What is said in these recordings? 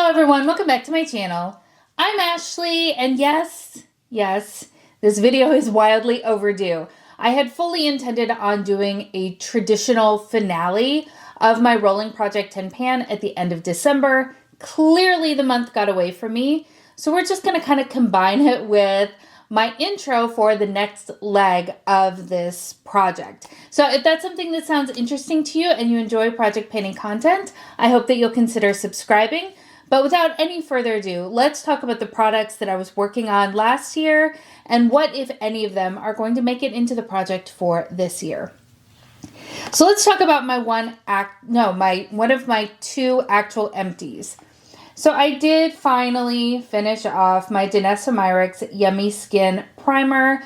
Hello everyone, welcome back to my channel. I'm Ashley, and yes, this video is wildly overdue. I had fully intended on doing a traditional finale of my Rolling Project Tin Pan at the end of December. Clearly the month got away from me, so we're just going to kind of combine it with my intro for the next leg of this project. So if that's something that sounds interesting to you and you enjoy project painting content, I hope that you'll consider subscribing. But without any further ado, let's talk about the products that I was working on last year and what, if any of them, are going to make it into the project for this year. So let's talk about one of my two actual empties. So I did finally finish off my Danessa Myricks Yummy Skin Primer,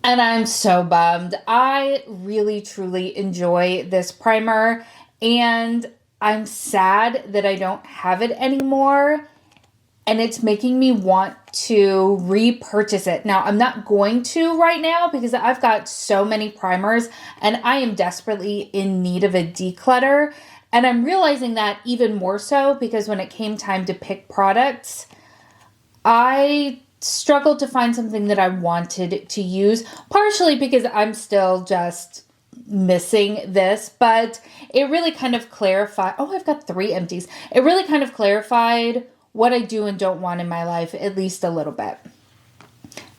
and I'm so bummed. I really, truly enjoy this primer, and I'm sad that I don't have it anymore, and it's making me want to repurchase it. Now, I'm not going to right now because I've got so many primers, and I am desperately in need of a declutter. And I'm realizing that even more so because when it came time to pick products, I struggled to find something that I wanted to use, partially because I'm still just missing this, but it really kind of clarified, I've got 3 empties. It really kind of clarified what I do and don't want in my life, at least a little bit.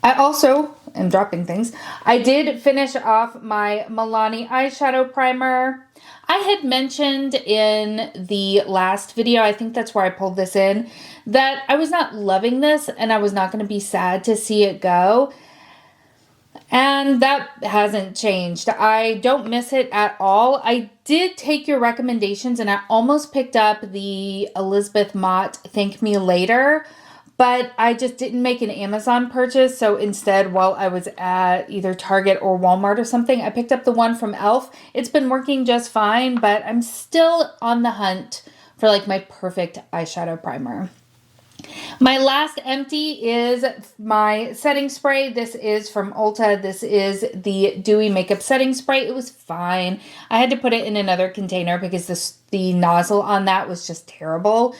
I also am dropping things. I did finish off my Milani eyeshadow primer. I had mentioned in the last video, I think that's where I pulled this in, that I was not loving this and I was not going to be sad to see it go. And that hasn't changed. I don't miss it at all. I did take your recommendations and I almost picked up the Elizabeth Mott Thank Me Later, but I just didn't make an Amazon purchase. So instead, while I was at either Target or Walmart or something, I picked up the one from e.l.f. It's been working just fine, but I'm still on the hunt for like my perfect eyeshadow primer. My last empty is my setting spray. This is from Ulta. This is the Dewy Makeup Setting Spray. It was fine. I had to put it in another container because the nozzle on that was just terrible.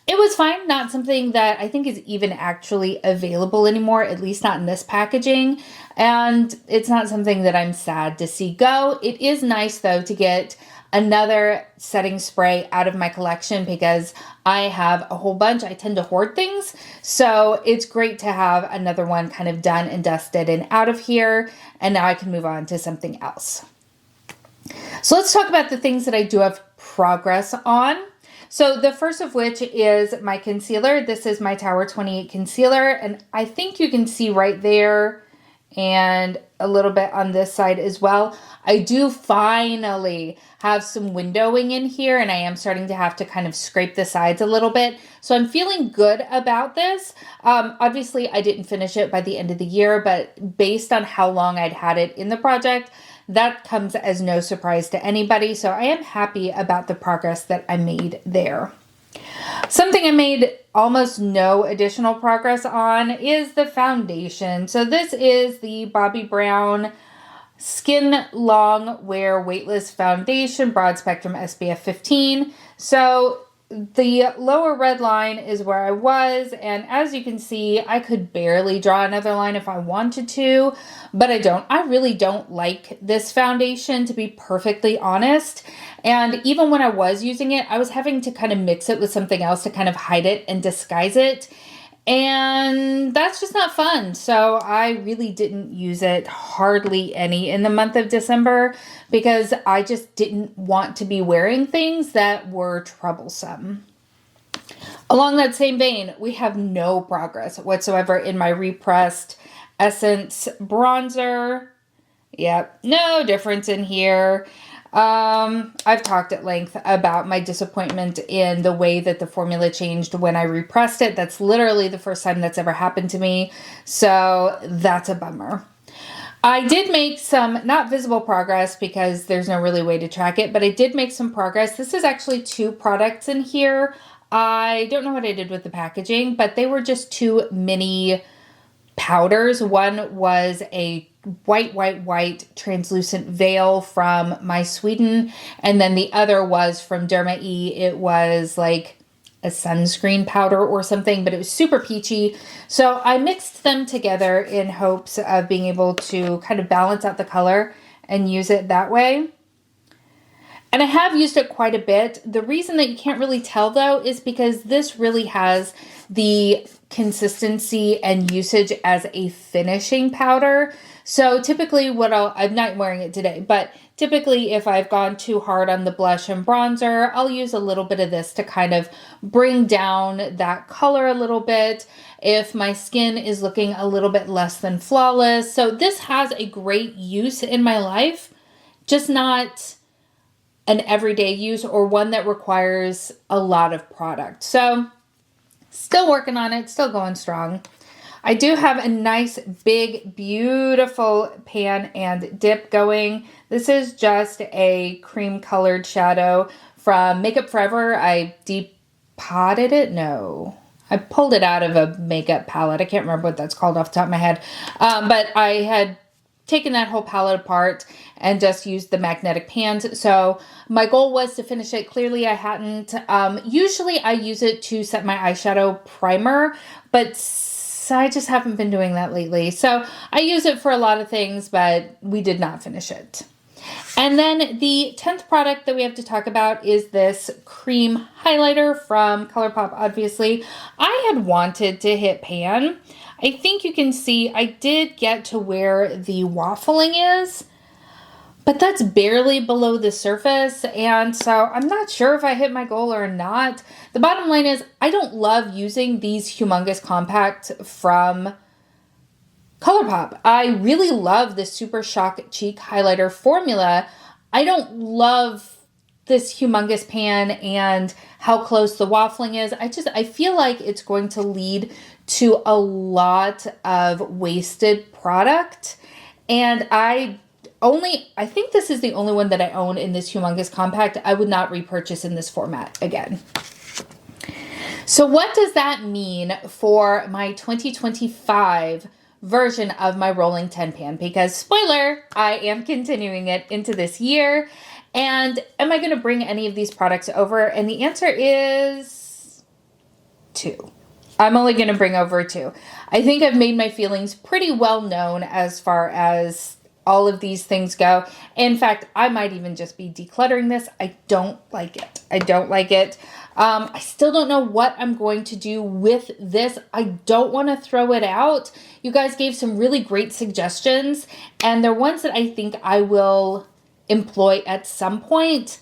It was fine. Not something that I think is even actually available anymore, at least not in this packaging. And it's not something that I'm sad to see go. It is nice, though, to get another setting spray out of my collection because I have a whole bunch. I tend to hoard things. So it's great to have another one kind of done and dusted and out of here. And now I can move on to something else. So let's talk about the things that I do have progress on. So the first of which is my concealer. This is my Tower 28 concealer. And I think you can see right there and a little bit on this side as well. I do finally have some windowing in here, and I am starting to have to kind of scrape the sides a little bit. So I'm feeling good about this. Obviously, I didn't finish it by the end of the year, but based on how long I'd had it in the project, that comes as no surprise to anybody. So I am happy about the progress that I made there. Something I made almost no additional progress on is the foundation. So this is the Bobbi Brown Skin Long Wear Weightless Foundation, Broad Spectrum SPF 15. So the lower red line is where I was, and as you can see, I could barely draw another line if I wanted to, but I don't. I really don't like this foundation, to be perfectly honest. And even when I was using it, I was having to kind of mix it with something else to kind of hide it and disguise it. And that's just not fun. So I really didn't use it hardly any in the month of December because I just didn't want to be wearing things that were troublesome. Along that same vein, we have no progress whatsoever in my repressed Essence bronzer. Yep, no difference in here. I've talked at length about my disappointment in the way that the formula changed when I repressed it. That's literally the first time that's ever happened to me. So that's a bummer. I did make some not visible progress because there's no really way to track it, but I did make some progress. This is actually 2 products in here. I don't know what I did with the packaging, but they were just 2 mini powders. One was a white translucent veil from My Sweden, and then the other was from Derma E. It was like a sunscreen powder or something, but it was super peachy. So I mixed them together in hopes of being able to kind of balance out the color and use it that way. And I have used it quite a bit. The reason that you can't really tell though is because this really has the consistency and usage as a finishing powder. So typically I'm not wearing it today, but typically if I've gone too hard on the blush and bronzer, I'll use a little bit of this to kind of bring down that color a little bit if my skin is looking a little bit less than flawless. So this has a great use in my life, just not an everyday use or one that requires a lot of product. So still working on it, still going strong. I do have a nice, big, beautiful pan and dip going. This is just a cream colored shadow from Makeup Forever. I depotted it? No. I pulled it out of a makeup palette. I can't remember what that's called off the top of my head. But I had taken that whole palette apart and just used the magnetic pans. So my goal was to finish it. Clearly I hadn't. Usually I use it to set my eyeshadow primer, but I just haven't been doing that lately. So I use it for a lot of things, but we did not finish it. And then the 10th product that we have to talk about is this cream highlighter from ColourPop, obviously. I had wanted to hit pan. I think you can see I did get to where the waffling is, but that's barely below the surface. And so I'm not sure if I hit my goal or not. The bottom line is I don't love using these Humongous Compact from ColourPop. I really love the Super Shock Cheek Highlighter formula. I don't love this Humongous pan and how close the waffling is. I feel like it's going to lead to a lot of wasted product. And I think this is the only one that I own in this Humongous Compact. I would not repurchase in this format again. So what does that mean for my 2025 version of my rolling 10 pan? Because spoiler, I am continuing it into this year. And am I going to bring any of these products over? And the answer is 2. I'm only going to bring over 2. I think I've made my feelings pretty well known as far as all of these things go. In fact, I might even just be decluttering this. I don't like it. I don't like it. I still don't know what I'm going to do with this. I don't want to throw it out. You guys gave some really great suggestions, and they're ones that I think I will employ at some point.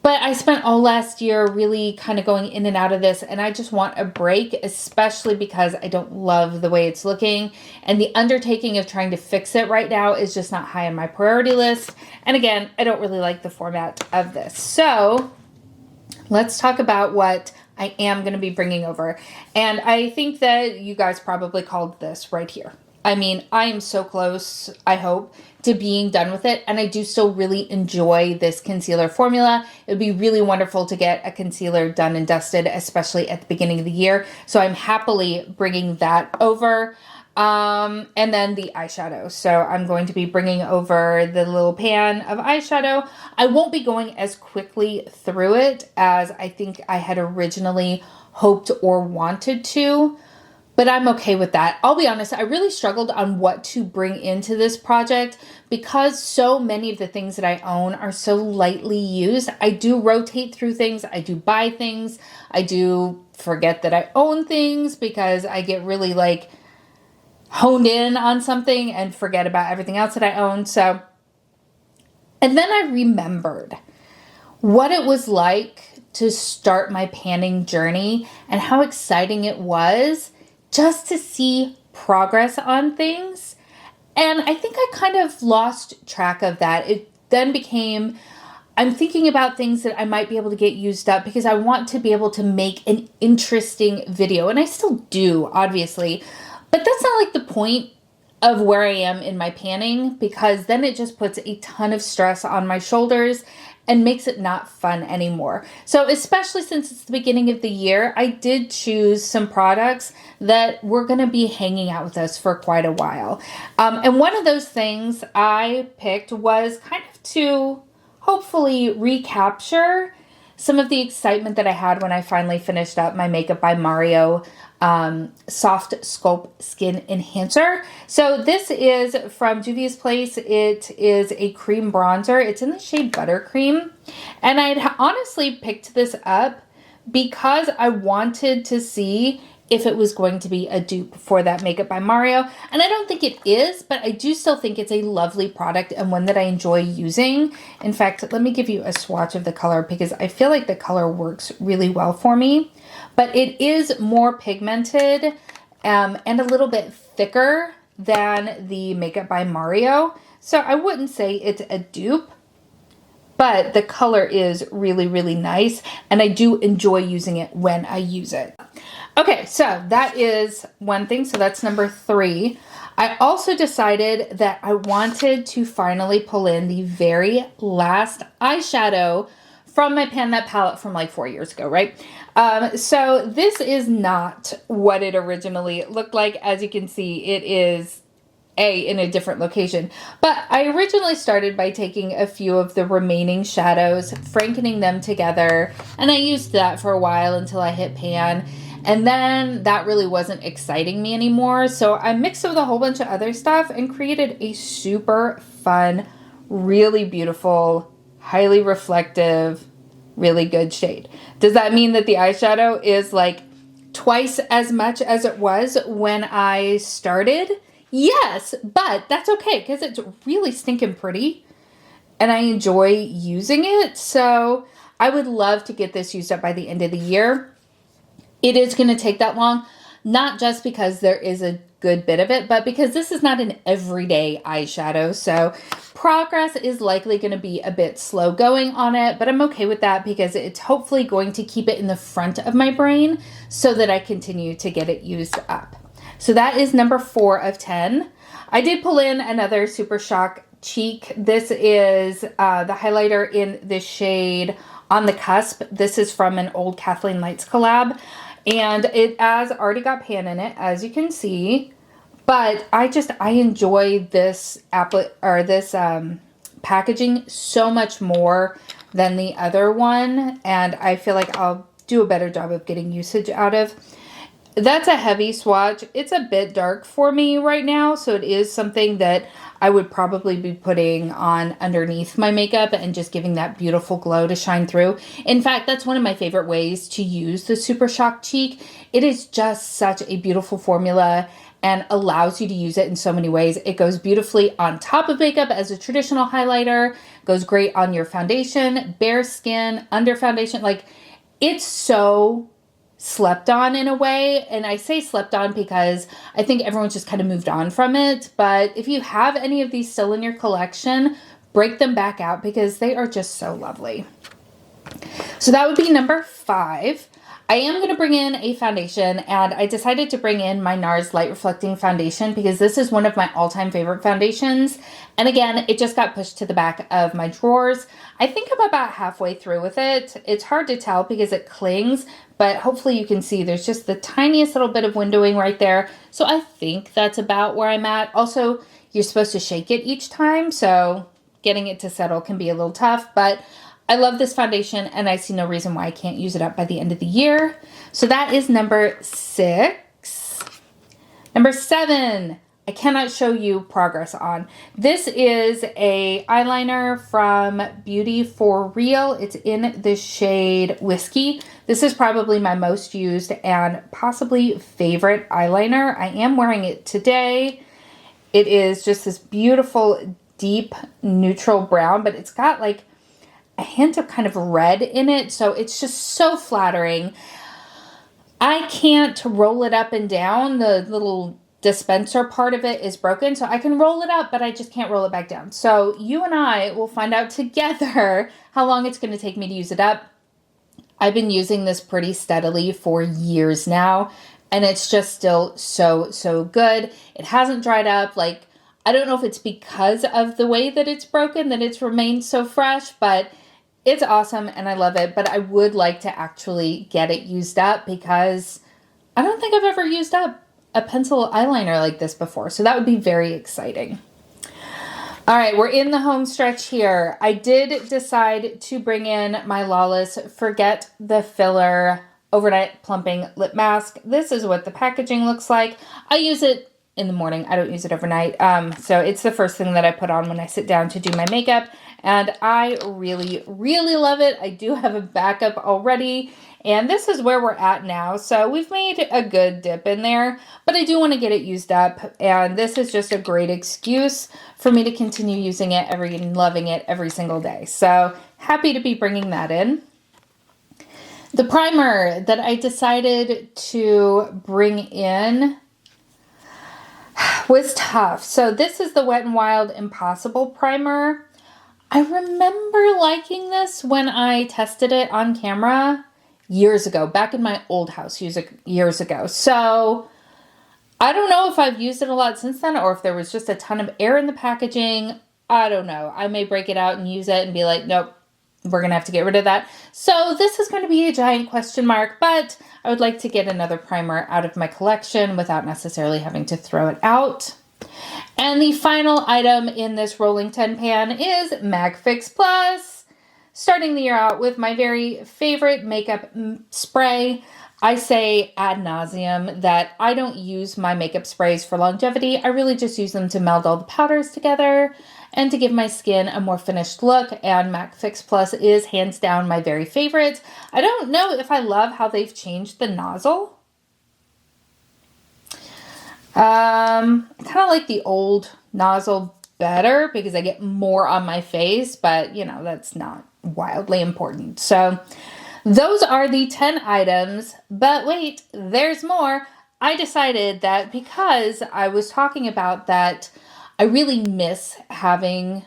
But I spent all last year really kind of going in and out of this, and I just want a break, especially because I don't love the way it's looking. And the undertaking of trying to fix it right now is just not high on my priority list. And again, I don't really like the format of this. So let's talk about what I am going to be bringing over. And I think that you guys probably called this right here. I mean, I am so close, I hope, to being done with it. And I do still really enjoy this concealer formula. It would be really wonderful to get a concealer done and dusted, especially at the beginning of the year. So I'm happily bringing that over. And then the eyeshadow. So I'm going to be bringing over the little pan of eyeshadow. I won't be going as quickly through it as I think I had originally hoped or wanted to. But I'm okay with that. I'll be honest, I really struggled on what to bring into this project because so many of the things that I own are so lightly used. I do rotate through things. I do buy things. I do forget that I own things because I get really like honed in on something and forget about everything else that I own. So, and then I remembered what it was like to start my panning journey and how exciting it was just to see progress on things. And I think I kind of lost track of that. It then became, I'm thinking about things that I might be able to get used up because I want to be able to make an interesting video. And I still do, obviously. But that's not like the point of where I am in my panning, because then it just puts a ton of stress on my shoulders and makes it not fun anymore. So especially since it's the beginning of the year, I did choose some products that were gonna be hanging out with us for quite a while. And one of those things I picked was kind of to hopefully recapture some of the excitement that I had when I finally finished up my Makeup by Mario Soft Sculpt Skin Enhancer. So this is from Juvia's Place. It is a cream bronzer. It's in the shade Buttercream. And I'd honestly picked this up because I wanted to see if it was going to be a dupe for that Makeup by Mario. And I don't think it is, but I do still think it's a lovely product and one that I enjoy using. In fact, let me give you a swatch of the color because I feel like the color works really well for me. But it is more pigmented and a little bit thicker than the Makeup by Mario. So I wouldn't say it's a dupe, but the color is really, really nice. And I do enjoy using it when I use it. Okay, so that is one thing. So that's number 3. I also decided that I wanted to finally pull in the very last eyeshadow from my Pan That palette from like 4 years ago, right? So this is not what it originally looked like. As you can see, it is in a different location. But I originally started by taking a few of the remaining shadows, frankening them together, and I used that for a while until I hit pan. And then that really wasn't exciting me anymore. So I mixed it with a whole bunch of other stuff and created a super fun, really beautiful, highly reflective, really good shade. Does that mean that the eyeshadow is like twice as much as it was when I started? Yes, but that's okay because it's really stinking pretty and I enjoy using it. So I would love to get this used up by the end of the year. It is going to take that long, not just because there is a good bit of it, but because this is not an everyday eyeshadow. So progress is likely going to be a bit slow going on it, but I'm okay with that because it's hopefully going to keep it in the front of my brain so that I continue to get it used up. So that is number 4 of 10. I did pull in another Super Shock Cheek. This is the highlighter in the shade On the Cusp. This is from an old Kathleen Lights collab. And it has already got pan in it, as you can see. But I enjoy this packaging so much more than the other one. And I feel like I'll do a better job of getting usage out of. That's a heavy swatch. It's a bit dark for me right now. So it is something that I would probably be putting on underneath my makeup and just giving that beautiful glow to shine through. In fact, that's one of my favorite ways to use the Super Shock Cheek. It is just such a beautiful formula and allows you to use it in so many ways. It goes beautifully on top of makeup as a traditional highlighter, goes great on your foundation, bare skin, under foundation. Like, it's so slept on in a way. And I say slept on because I think everyone's just kind of moved on from it. But if you have any of these still in your collection, break them back out because they are just so lovely. So that would be number 5. I am going to bring in a foundation, and I decided to bring in my NARS Light Reflecting Foundation because this is one of my all-time favorite foundations. And again, it just got pushed to the back of my drawers. I think I'm about halfway through with it. It's hard to tell because it clings, but hopefully you can see there's just the tiniest little bit of windowing right there. So I think that's about where I'm at. Also, you're supposed to shake it each time, so getting it to settle can be a little tough, but I love this foundation and I see no reason why I can't use it up by the end of the year. So that is number 6. Number 7, I cannot show you progress on. This is a eyeliner from Beauty for Real. It's in the shade Whiskey. This is probably my most used and possibly favorite eyeliner. I am wearing it today. It is just this beautiful, deep, neutral brown, but it's got like a hint of kind of red in it, so it's just so flattering. I can't roll it up and down. The little dispenser part of it is broken, so I can roll it up, but I just can't roll it back down. So you and I will find out together how long it's going to take me to use it up. I've been using this pretty steadily for years now, and it's just still so good. It hasn't dried up. Like, I don't know if it's because of the way that it's broken that it's remained so fresh, but it's awesome and I love it. But I would like to actually get it used up because I don't think I've ever used up a pencil eyeliner like this before. So that would be very exciting. All right, we're in the home stretch here. I did decide to bring in my Lawless Forget the Filler Overnight Plumping Lip Mask. This is what the packaging looks like. I use it in the morning. I don't use it overnight. So it's the first thing that I put on when I sit down to do my makeup. And I really, really love it. I do have a backup already. And this is where we're at now. So we've made a good dip in there, but I do want to get it used up. And this is just a great excuse for me to continue using it and loving it every single day. So happy to be bringing that in. The primer that I decided to bring in was tough. So this is the Wet n Wild Impossible Primer. I remember liking this when I tested it on camera years ago, back in my old house years ago. So I don't know if I've used it a lot since then or if there was just a ton of air in the packaging. I don't know. I may break it out and use it and be like, nope, we're going to have to get rid of that. So this is going to be a giant question mark, but I would like to get another primer out of my collection without necessarily having to throw it out. And the final item in this rolling 10 pan is MAC Fix Plus. Starting the year out with my very favorite makeup spray. I say ad nauseum that I don't use my makeup sprays for longevity. I really just use them to meld all the powders together and to give my skin a more finished look. And MAC Fix Plus is hands down my very favorite. I don't know if I love how they've changed the nozzle. I kind of like the old nozzle better because I get more on my face, but you know, that's not wildly important. So those are the 10 items, but wait, there's more. I decided that because I was talking about that I really miss having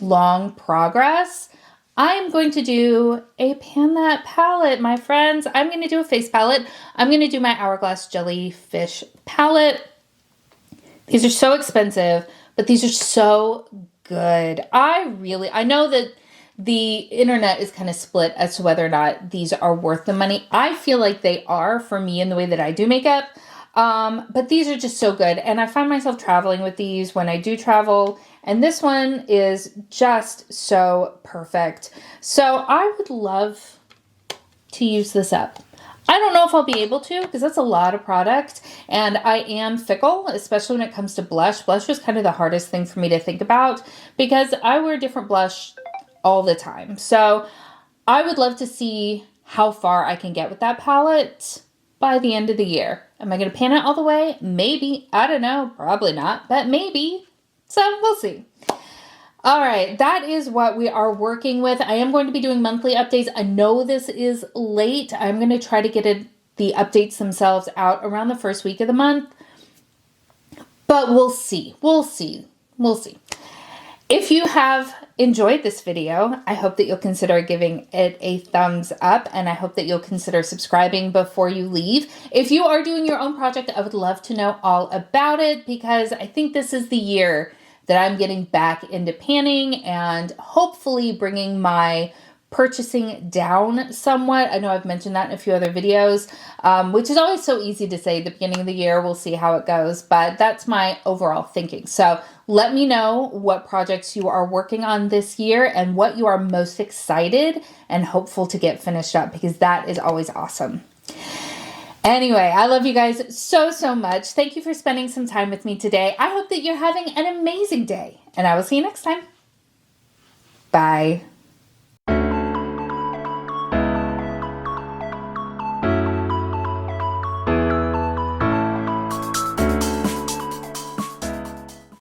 long progress, I'm going to do a Pan That palette, my friends. I'm going to do a face palette. I'm going to do my Hourglass Jellyfish palette. These are so expensive, but these are so good. I know that the internet is kind of split as to whether or not these are worth the money. I feel like they are for me in the way that I do makeup. But these are just so good. And I find myself traveling with these when I do travel. And this one is just so perfect. So I would love to use this up. I don't know if I'll be able to because that's a lot of product and I am fickle, especially when it comes to blush. Blush was kind of the hardest thing for me to think about because I wear different blush all the time. So I would love to see how far I can get with that palette by the end of the year. Am I going to pan it all the way? Maybe. I don't know. Probably not, but maybe. So we'll see. All right, that is what we are working with. I am going to be doing monthly updates. I know this is late. I'm going to try to get the updates themselves out around the first week of the month. But we'll see. We'll see. We'll see. If you have enjoyed this video, I hope that you'll consider giving it a thumbs up, and I hope that you'll consider subscribing before you leave. If you are doing your own project, I would love to know all about it because I think this is the year that I'm getting back into panning and hopefully bringing my purchasing down somewhat. I know I've mentioned that in a few other videos, which is always so easy to say at the beginning of the year. We'll see how it goes, but that's my overall thinking. So let me know what projects you are working on this year and what you are most excited and hopeful to get finished up because that is always awesome. Anyway, I love you guys so, so much. Thank you for spending some time with me today. I hope that you're having an amazing day, and I will see you next time. Bye.